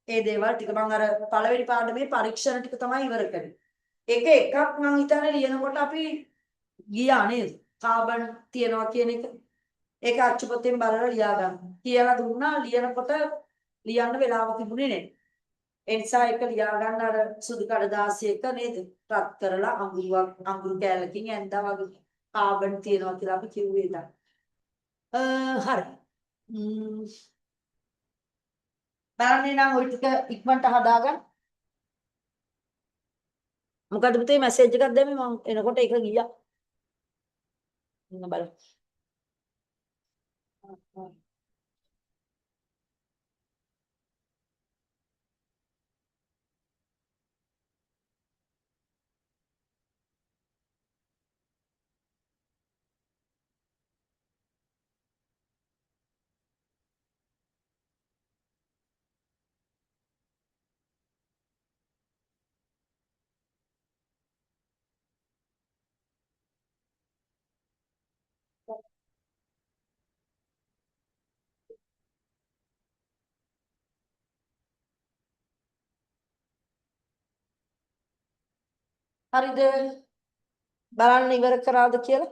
ඒ දේවල් ටික මම අර පළවෙනි පාඩමේ පරීක්ෂණ ටික තමයි ඉවර කරේ. ඒක එකක් මම හිතන්නේ ලියනකොට අපි ගියා නේද? කාබන් තියනවා කියන එක. ඒක අච්චුපතෙන් බලලා ලියා ගන්න. කියලා දුන්නා ලියනකොට ලියන්න වෙලාව තිබුණේ නැහැ. ඒ නිසා ඒක ලියා ගන්න අර සුදු කඩදාසියක නේද? රත් කරලා අඟුරු කෑල්ලකින් ඇඳා වගේ කාබන් තියනවා කියලා අපි කිව්වේ දැන්. හරි. බලන්නේ නම් ওই ටික ඉක්මනට හදාගන්න. මොකද පුතේ මැසේජ් එකක් දැම්මේ මම එනකොට ඒක ගියා. බලන්න. හරිද? බලන්න ඉවර කරාද කියලා.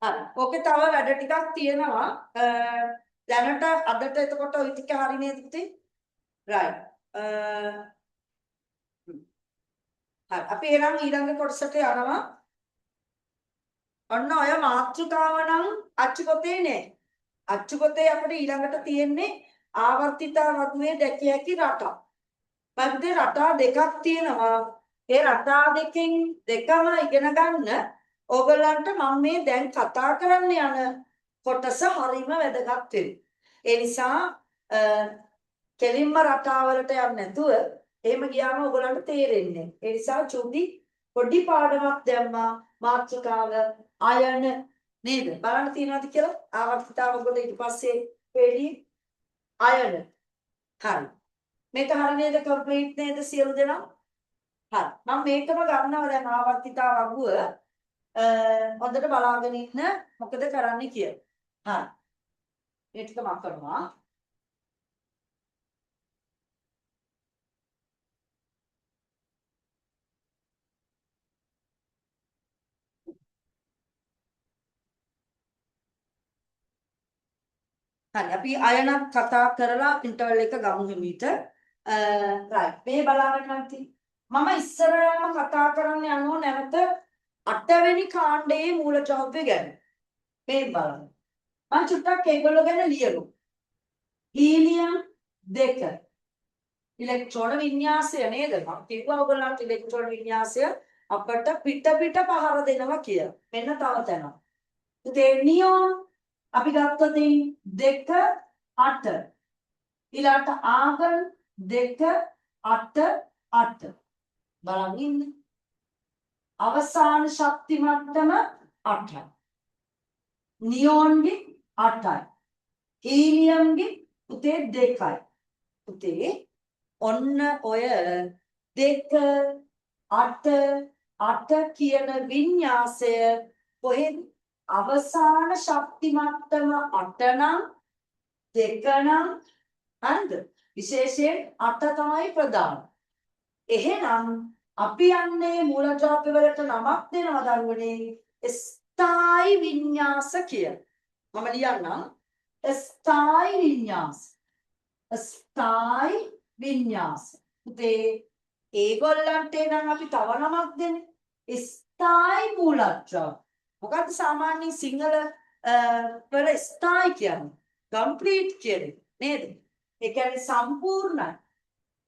හරි. ඕකේ තව වැඩ ටිකක් තියෙනවා. දැනට අදට එතකොට ওই ටික හරි නේද පුතේ? right. හරි. අපි එහෙනම් ඊළඟ කොටසට යනවා. ඔන්න ඔය මාතෘකාව නම් අච්චු පොතේ නෑ. අච්චු පොතේ අපිට ඊළඟට තියෙන්නේ ආවර්තිතා වර්ගයේ දැකිය හැකි රටා. පස්සේ රටා දෙකක් තියෙනවා. ඒ රටා දෙකෙන් දෙකම ඉගෙන ගන්න ඕගොල්ලන්ට මම මේ දැන් කතා කරන්න යන කොටස හරිම වැදගත් වෙනවා. ඒ නිසා කෙලින්ම රටාවලට යන්න නැතුව එහෙම ගියාම ඕගොල්ලන්ට තේරෙන්නේ. ඒ නිසා චුන්දි පොඩි පාඩමක් දැම්මා මාතෘකාව අයන නේද? බලන්න තියෙනවද කියලා ආවර්තිතාව කොට ඊට පස්සේ වෙලී අයන. හරි. මේක හරිය නේද? කම්ප්ලීට් නේද සියලු දෙනා? හරි. මම මේකම ගන්නවා දැන් ආවර්තිතා වගුව. හොඳට බලාගෙන ඉන්න මොකද කරන්න කියලා. හරි. මේ ටික මම කරනවා. හරි. අපි අයනක් කතා කරලා ඉන්ටර්වල් එක ගමු හිමීට. රයිට්. මේ බලාගෙන නැති. මම ඉස්සරහම කතා කරන්න යනවා නැවත 8 වෙනි කාණ්ඩයේ මූල ද්‍රව්‍ය ගැන. මේ බලන්න. මම චුට්ටක් ඒගොල්ලෝ ගැන ලියමු. හීලියම් 2 ඉලෙක්ට්‍රෝන වින්‍යාසය නේද? මම කිව්වා ඔයගොල්ලන්ට ඉලෙක්ට්‍රෝන වින්‍යාසය අපට පිට පහර දෙනවා කියලා. මෙන්න තව තැනක්. ඉතින් නියෝන් අපි ගත්තොත් 2 8 ඊළාට ආගන් 2 8 8 බලන්න ඉන්න. අවසාන ශක්ති මට්ටම 8යි. නියෝන්ගේ 8යි. හීලියම්ගේ පුතේ 2යි. පුතේ ඔන්න ඔය 2 8 8 කියන වින්‍යාසය කොහෙද? අවසාන ශක්ති මට්ටම 8 නම් 2 නම් හරිද? විශේෂයෙන් 8 තමයි ප්‍රධාන. එහෙනම් අපි යන්නේ මූලද්‍රව්‍ය වලට නමක් දෙනවා දරුවනේ ස්ථායි වින්‍යාස කියලා. මම ලියන්නම් ස්ථායි වින්‍යාස. ස්ථායි වින්‍යාස. පුතේ ඒගොල්ලන්ට නම් අපි තව නමක් දෙන්නේ ස්ථායි මූලද්‍රව්‍ය. මොකක්ද සාමාන්‍යයෙන් සිංහල වල ස්ථායි කියන්නේ? කම්ප්ලීට් කියන්නේ නේද? ඒ කියන්නේ සම්පූර්ණයි.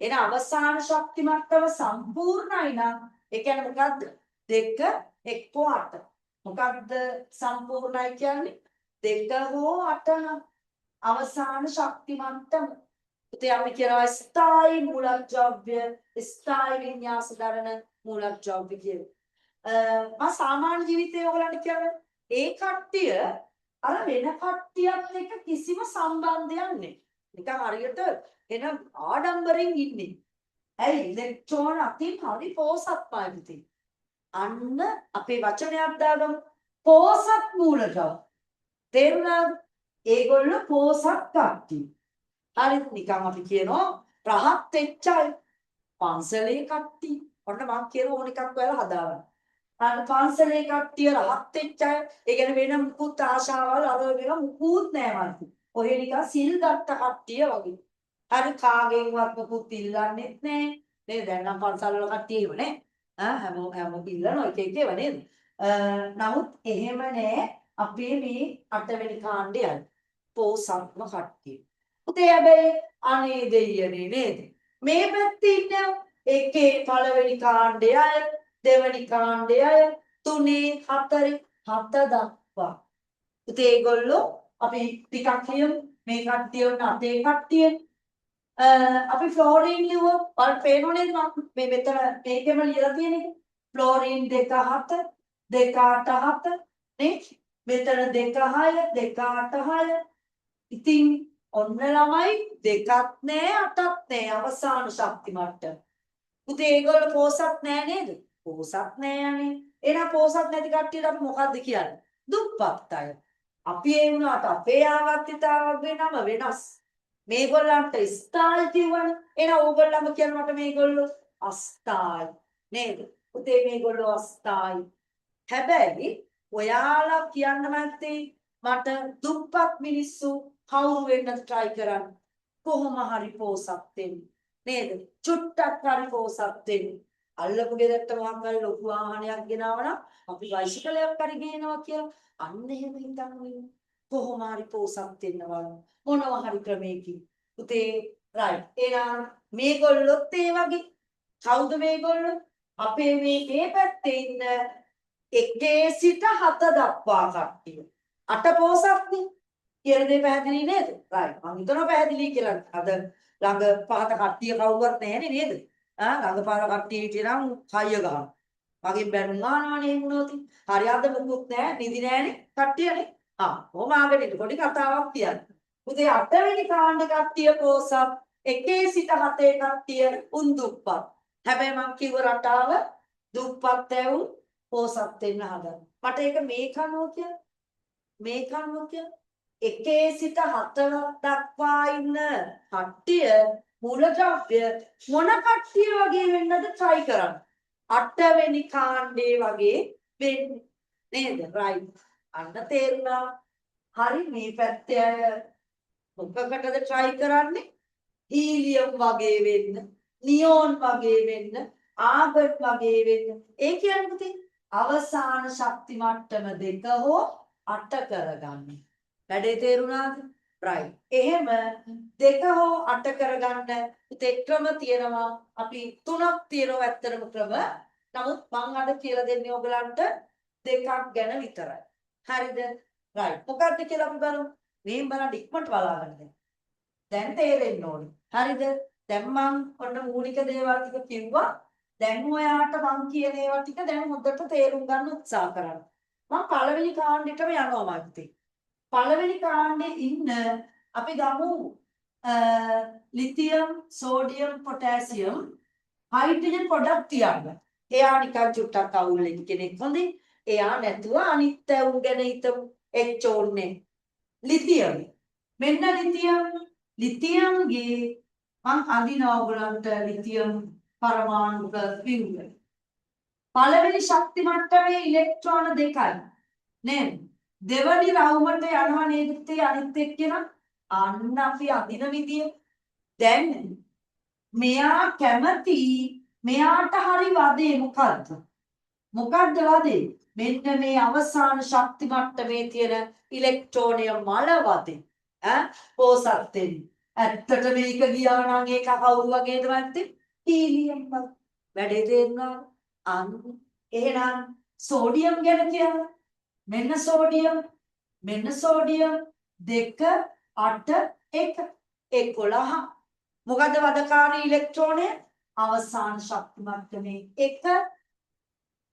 එන අවසාන ශක්ති මට්ටම සම්පූර්ණයි නම් ඒ කියන්නේ මොකද්ද? 2 1 8. මොකද්ද සම්පූර්ණයි කියන්නේ? 2 හෝ 8 නම් අවසාන ශක්ති මට්ටම. ඉතින් අපි කියනවා ස්ථායි මූලද්‍රව්‍ය, ස්ථායි වින්‍යාස දරන මූලද්‍රව්‍ය කියලා. මම සාමාන්‍ය ජීවිතේ ඔයගලන්ට කියන්නේ ඒ කට්ටිය අර වෙන කට්ටියත් එක්ක කිසිම සම්බන්ධයක් නැහැ. නිකන් හරියට එන ආඩම්බරෙන් ඉන්නේ. ඇයි ඉලෙක්ට්‍රෝන අතින් හරි පෝසත්මයි පුතේ. අන්න අපේ වචනයක් දාගමු. පෝසත් මූලද්‍රව්‍ය. තේරුණාද? ඒගොල්ලෝ පෝසත් කට්ටිය. හරිද? නිකන් අපි කියනවා රහත් වෙච්ච අය. පන්සලේ කට්ටිය. ඔන්න මම කියන ඕන එකක් ඔයාලා හදාගන්න. අන්න පන්සලේ කට්ටිය රහත් වෙච්ච අය. ඒ කියන්නේ වෙන මුකුත් ආශාවල් අර වෙන මුකුත් නෑ මන්ති. ඔය නිකන් සිල් ගත්ත කට්ටිය වගේ. හරි කාගෙන්වත් මුකුත් ඉල්ලන්නෙත් නෑ. නේද? දැන් නම් පන්සල් වල කට්ටිය එහෙම නේ. හැමෝම ඉල්ලනවා එක එක ඒවා නේද? නමුත් එහෙම නෑ අපේ මේ 8 වෙනි කාණ්ඩය. පෝසත්ම කට්ටිය. පුතේ හැබැයි අනේ දෙයියනේ නේද? මේ පැත්තේ ඉන්න එකේ පළවෙනි කාණ්ඩය අය, දෙවෙනි කාණ්ඩය අය, 3 4 7 දක්වා. පුතේ ඒගොල්ලෝ අපි ටිකක් කියමු මේ කට්ටිය වුණ අතේ කට්ටිය. අපි ෆ්ලෝරින් ලියුවොත් ඔයාලට පේනෝ නේද මම මේ මෙතන මේකෙම ලියලා තියෙන එක. ෆ්ලෝරින් 2 7 2 8 7 නේ? මෙතන 2 6 2 8 6. ඉතින් ඔන්න ළමයි 2ක් නෑ 8ක් නෑ අවසාන ශක්ති මට්ටම. පුතේ ඒගොල්ලෝ පෝසත් නෑ නේද? පෝසත් නෑනේ. එහෙනම් පෝසත් නැති කට්ටියට අපි මොකද්ද කියන්නේ? දුප්පත් අය. අපි ඒ වුණාට අපේ ආවර්තිතාවක් වෙනම වෙනස්. මේගොල්ලන්ට ස්ථායි කිව්වනේ. එහෙනම් ඕගොල්ලන්ම කියන මට මේගොල්ලෝ අස්ථායි. නේද? පුතේ මේගොල්ලෝ අස්ථායි. හැබැයි ඔයාලා කියන්න නැත්තේ මට දුප්පත් මිනිස්සු කවුරු වෙන්නද try කරන්නේ? කොහොම හරි පෝසත් වෙන්න. නේද? චුට්ටක් හරි පෝසත් වෙන්න. අල්ලපු ගෙදරට මොකක් හරි ලොකු වාහනයක් ගෙනාවනම් අපි බයිසිකලයක් හරි ගේනවා කියලා අන්න එහෙම හිතන්නේ. කොහොම හරි පෝසත් වෙන්න බලන්න. මොනවා හරි ක්‍රමයකින්. පුතේ right. එහෙනම් මේගොල්ලොත් ඒ වගේ. කවුද මේගොල්ලෝ? අපේ මේ පැත්තේ ඉන්න 1 සිට 7 දක්වා කට්ටිය. 8 පෝසත්නේ. කියන දේ පැහැදිලි නේද? right. මම හිතනවා පැහැදිලි කියලා. අද ළඟ පහත කට්ටිය කවුරුවත් නැහැනේ නේද? ළඟ පහත කට්ටිය හිටියනම් කය ගහනවා. මගෙන් බැනුම් ආනවනේ වුණොත්. හරි අද මොකුත් නැහැ. නිදි නැහැනේ කට්ටියනේ. කොහොම ආගෙන ඉන්න පොඩි කතාවක් කියන්න. උදේ 8 වෙනි කාණ්ඩ කට්ටිය පෝසත් 1 සිට 7 කට්ටිය උන් දුප්පත්. හැබැයි මම කිව්ව රටාව දුප්පත් ඇවුන් පෝසත් වෙන්න හදන. මට ඒක මේ කනුව කියලා. මේ කනුව කියලා. 1 සිට 7 දක්වා ඉන්න කට්ටිය මූලද්‍රව්‍ය මොන කට්ටිය වගේ වෙන්නද try කරන්නේ. 8 වෙනි කාණ්ඩේ වගේ වෙන්නේ. නේද? right. අන්න තේරුණා. හරි මේ පැත්තේ අය මොකකටද try කරන්නේ? හීලියම් වගේ වෙන්න, නියෝන් වගේ වෙන්න, ආගට් වගේ වෙන්න. ඒ කියන්නේ පුතේ අවසාන ශක්ති මට්ටම 2 හෝ 8 කරගන්න. වැඩේ තේරුණාද? right. එහෙම 2 හෝ 8 කරගන්න පුතේ ක්‍රම තියෙනවා. අපි 3ක් තියෙනවා ඇත්තටම ක්‍රම. නමුත් මම අද කියලා දෙන්නේ ඔයගලන්ට 2ක් ගැන විතරයි. හරිද? right. මොකක්ද කියලා අපි බලමු. මේ බලන්න ඉක්මනට බලාගන්න. දැන් තේරෙන්න ඕනේ. හරිද? දැන් මම ඔන්න මූලික දේවල් ටික කිව්වා. දැන් ඔයාට මම කියන ඒවා ටික දැන් හොඳට තේරුම් ගන්න උත්සාහ කරන්න. මම පළවෙනි කාණ්ඩෙටම යනවා මාත්‍ති. පළවෙනි කාණ්ඩේ ඉන්න අපි ගමු ලිතියම්, සෝඩියම්, පොටෑසියම්, හයිඩ්‍රජන් පොඩක් තියන්න. එයා නිකන් චුට්ටක් අවුල් වෙන කෙනෙක් හොඳේ. එයා නැතුව අනිත් ඇවුම් ගැන හිතමු. එච් ඕනේ. ලිතියම්. මෙන්න ලිතියම්ගේ මං අඳිනවා ඔයගලන්ට ලිතියම් පරමාණු පියුර. පළවෙනි ශක්ති මට්ටමේ ඉලෙක්ට්‍රෝන 2යි. නේද? දෙවනි රවුමට යනවා නේද අනිත් එක්කෙනා? අන්න අපි අඳින විදිය. දැන් මෙයා කැමති මෙයාට හරි වදේ මොකද්ද? මොකද්ද වදේ? මෙන්න මේ අවසාන ශක්ති මට්ටමේ තියෙන ඉලෙක්ට්‍රෝනය මල වදේ. පෝසත් වෙන්නේ. ඇත්තට මේක ගියා නම් ඒක කවුරු වගේද නැත්තේ? හීලියම් වගේ. වැඩේ තේරුණා? අන්න එහෙනම් සෝඩියම් ගැන කියන්න. මෙන්න සෝඩියම් 2 8 1 11. මොකද වදකාරී ඉලෙක්ට්‍රෝනය අවසාන ශක්ති මට්ටමේ 1